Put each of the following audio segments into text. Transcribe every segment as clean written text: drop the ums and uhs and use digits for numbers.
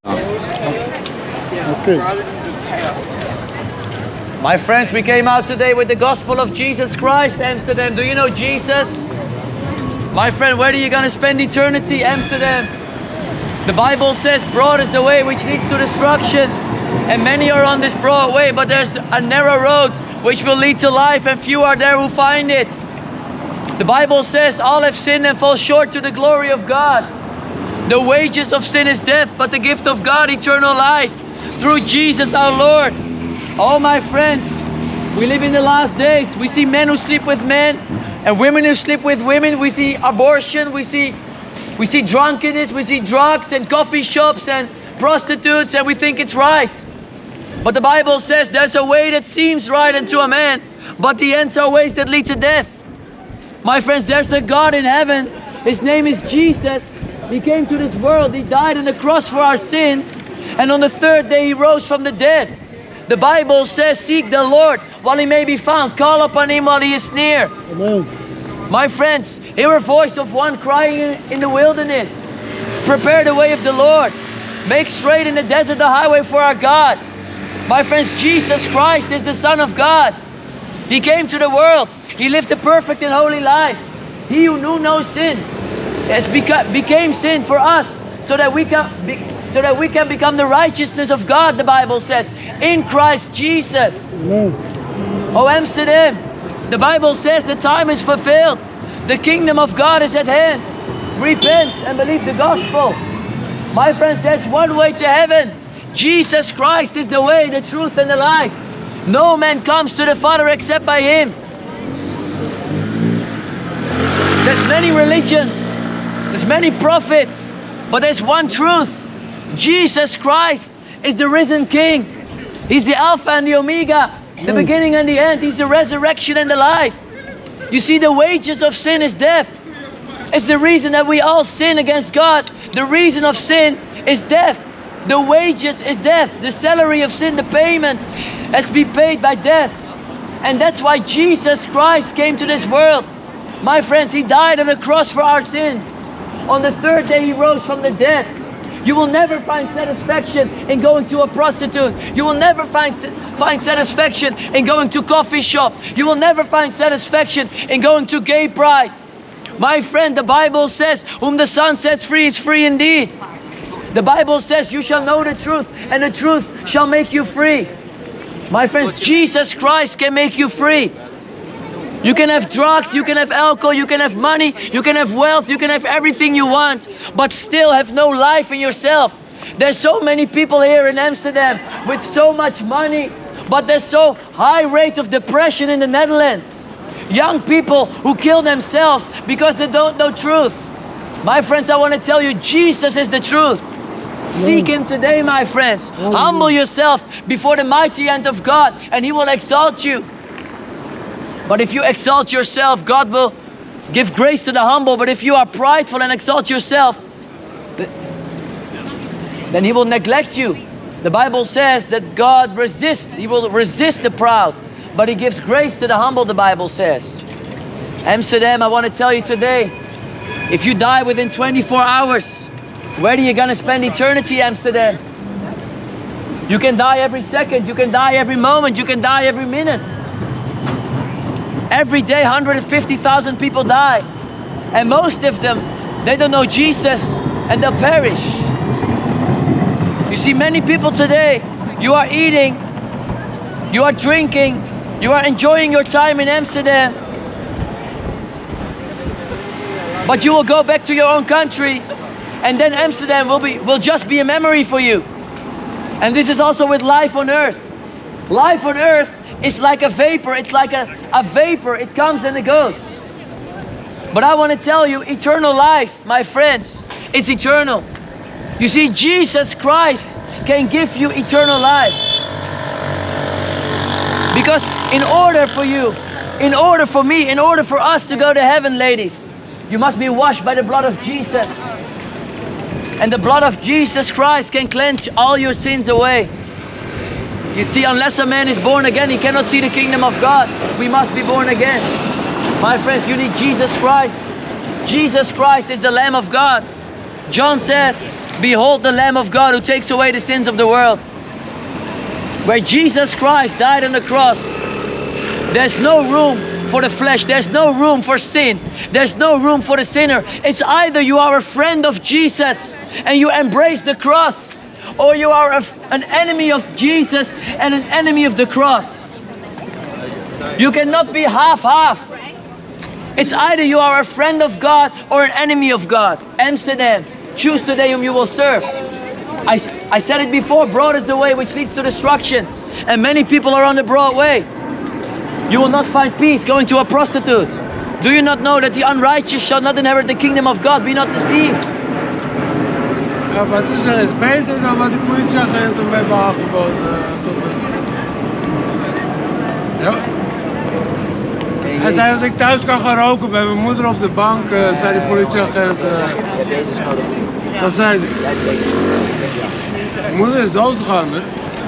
Okay. My friends, we came out today with the gospel of Jesus Christ, Amsterdam. Do you know Jesus? My friend, where are you going to spend eternity, Amsterdam? The Bible says broad is the way which leads to destruction, and many are on this broad way, but there's a narrow road which will lead to life, and few are there who find it. The Bible says all have sinned and fall short to the glory of God. The wages of sin is death, but the gift of God eternal life through Jesus our Lord. Oh my friends, we live in the last days. We see men who sleep with men and women who sleep with women. We see abortion, we see drunkenness, we see drugs and coffee shops and prostitutes, and we think it's right. But the Bible says there's a way that seems right unto a man, but the ends are ways that lead to death. My friends, there's a God in heaven. His name is Jesus. He came to this world. He died on the cross for our sins, and on the third day He rose from the dead. The Bible says, seek the Lord while He may be found. Call upon Him while He is near. Amen. My friends, hear a voice of one crying in the wilderness. Prepare the way of the Lord. Make straight in the desert the highway for our God. My friends, Jesus Christ is the Son of God. He came to the world. He lived a perfect and holy life. He who knew no sin has became sin for us, so that we can become the righteousness of God, the Bible says, in Christ Jesus. Amen. Oh Amsterdam, the Bible says the time is fulfilled. The kingdom of God is at hand. Repent and believe the gospel. My friends, there's one way to heaven. Jesus Christ is the way, the truth, and the life. No man comes to the Father except by Him. There's many religions, there's many prophets, but there's one truth. Jesus Christ is the risen King. He's the Alpha and the Omega, the beginning and the end. He's the resurrection and the life. You see, the wages of sin is death. It's the reason that we all sin against God. The reason of sin is death. The wages is death. The salary of sin, the payment, has been paid by death. And that's why Jesus Christ came to this world. My friends, He died on the cross for our sins. On the third day He rose from the dead. You will never find satisfaction in going to a prostitute. You will never find satisfaction in going to a coffee shop. You will never find satisfaction in going to gay pride. My friend, the Bible says, whom the Son sets free is free indeed. The Bible says, you shall know the truth, and the truth shall make you free. My friends, Jesus Christ can make you free. You can have drugs, you can have alcohol, you can have money, you can have wealth, you can have everything you want, but still have no life in yourself. There's so many people here in Amsterdam with so much money, but there's so high rate of depression in the Netherlands. Young people who kill themselves because they don't know truth. My friends, I want to tell you, Jesus is the truth. Seek Him today, my friends. Humble yourself before the mighty hand of God, and He will exalt you. But if you exalt yourself, God will give grace to the humble. But if you are prideful and exalt yourself, then He will neglect you. The Bible says that God resists. He will resist the proud, but He gives grace to the humble, the Bible says. Amsterdam, I want to tell you today, if you die within 24 hours, where are you going to spend eternity, Amsterdam? You can die every second, you can die every moment, you can die every minute. Every day 150,000 people die, and most of them, they don't know Jesus, and they'll perish. You see, many people today, you are eating, you are drinking, you are enjoying your time in Amsterdam, but you will go back to your own country, and then Amsterdam will just be a memory for you. And this is also with life on earth. Life on earth is like a vapor. It's like a vapor. It comes and it goes. But I want to tell you, eternal life, my friends, it's eternal. You see, Jesus Christ can give you eternal life. Because in order for you, in order for me, in order for us to go to heaven, ladies, you must be washed by the blood of Jesus. And the blood of Jesus Christ can cleanse all your sins away. You see, unless a man is born again, he cannot see the kingdom of God. We must be born again. My friends, you need Jesus Christ. Jesus Christ is the Lamb of God. John says, Behold the Lamb of God who takes away the sins of the world. Where Jesus Christ died on the cross, there's no room for the flesh. There's no room for sin. There's no room for the sinner. It's either you are a friend of Jesus and you embrace the cross, or you are an enemy of Jesus and an enemy of the cross. You cannot be half-half. It's either you are a friend of God or an enemy of God. Amsterdam, choose today whom you will serve. I said it before, broad is the way which leads to destruction. And many people are on the broad way. You will not find peace going to a prostitute. Do you not know that the unrighteous shall not inherit the kingdom of God? Be not deceived. Ja, wat is er is beter dan wat de politieagenten mij hebben aangeboden tot nu toe. Ja. Hij zei dat ik thuis kan gaan roken bij mijn moeder op de bank, zei die politieagent. Dat zei hij. Mijn moeder is doodgegaan, hè?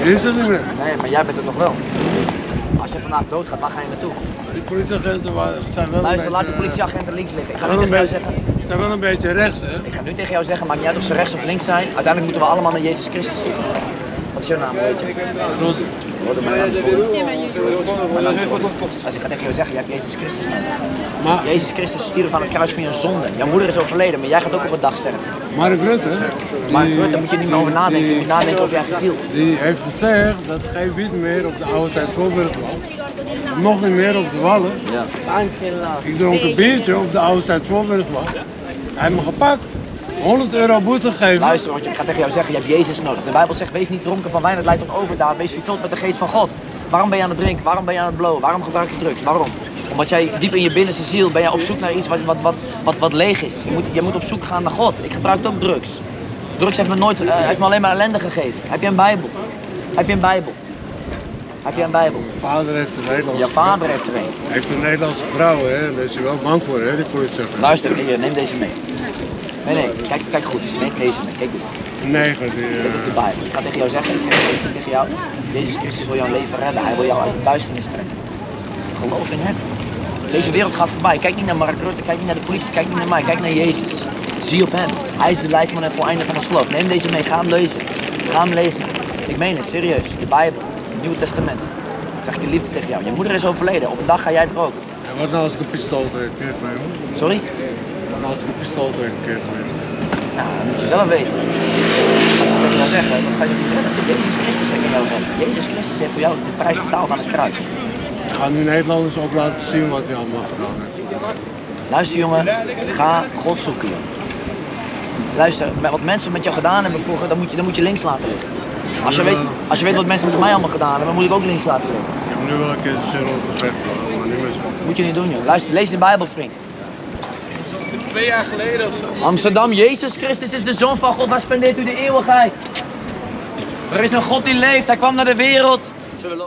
Die is er niet meer. Nee, maar jij bent het nog wel. Als je vandaag doodgaat, waar ga je naartoe? Die politieagenten zijn wel Luister, een laat die beetje, politieagenten links liggen. Ik ga nu tegen jou zeggen. Ze zijn wel een beetje rechts, hè? Ik ga nu tegen jou zeggen, maakt niet uit of ze rechts of links zijn. Uiteindelijk moeten we allemaal naar Jezus Christus toe. Wat is jouw naam, weet je? Rod. Mijn naam is Rod. Als ik ga tegen jou zeggen, je hebt Jezus Christus nodig. Maar Jezus Christus stierf aan het kruis van je zonde. Jouw moeder is overleden, maar jij gaat ook op een dag sterven. Mark Rutte, Maar Rutte, daar moet je niet meer over nadenken. Je moet nadenken over je eigen ziel. die heeft gezegd dat geen wiet meer op de oude tijd Voorburg was. Nog niet meer op de Wallen. Ja. Ik dronk een biertje op de oude tijd Voorburg was. Hij heeft me gepakt. 100 euro boete gegeven. Luister, want ik ga tegen jou zeggen, je hebt Jezus nodig. De Bijbel zegt, wees niet dronken van wijn, het leidt tot overdaad. Wees vervuld met de geest van God. Waarom ben je aan het drinken? Waarom ben je aan het blowen? Waarom gebruik je drugs? Waarom? Omdat jij diep in je binnenste ziel ben je op zoek naar iets wat leeg is. Je moet op zoek gaan naar God. Ik gebruik ook drugs. Drugs heeft me alleen maar ellende gegeven. Heb je een Bijbel? Heb je een Bijbel? Heb je een Bijbel? Mijn vader heeft een Nederlandse Je vader heeft er een. Hij heeft een Nederlandse vrouw, hè? Daar is hij wel bang voor, hè? Die politieagent. Luister, hier, neem deze mee. Nee, kijk goed. Neem deze mee. Kijk dit. Dit is de Bijbel. Ik ga tegen jou zeggen, ik zeg tegen jou, Jezus Christus wil jouw leven redden. Hij wil jou uit de duisternis trekken. Geloof in hem. Deze wereld gaat voorbij. Kijk niet naar Mark Rutte, kijk niet naar de politie, kijk niet naar mij, kijk naar Jezus. Zie op hem. Hij is de leidsman en voleinde van ons geloof. Neem deze mee, ga hem lezen. Ga hem lezen. Ik meen het, serieus. De Bijbel, het Nieuwe Testament. Ik zeg je liefde tegen jou. Je moeder is overleden. Op een dag ga jij er ook. En wat nou als ik een pistool trek? Geef mij, hoor. Sorry? Wat nou als ik een pistool trek? Geef mij. Nou, dat moet je zelf weten. Wat ga je zeggen? Dat ga je niet redden. Jezus Christus heeft jou redden. Jezus Christus heeft voor jou de prijs betaald aan het kruis. Ik ga nu Nederlanders ook laten zien wat hij allemaal gedaan heeft. Luister jongen, ga God zoeken. Luister, wat mensen met jou gedaan hebben vroeger, dan moet je links laten liggen. Als je weet wat mensen met mij allemaal gedaan hebben, dan moet ik ook links laten liggen. Ik heb nu wel een keer de zin om te vechten, maar niet meer zo. Moet je niet doen joh. Luister, lees de Bijbel vriend. 2 jaar geleden of zo. Amsterdam, Jezus Christus is de Zoon van God, waar spendeert u de eeuwigheid? Er is een God die leeft, hij kwam naar de wereld. Zullen we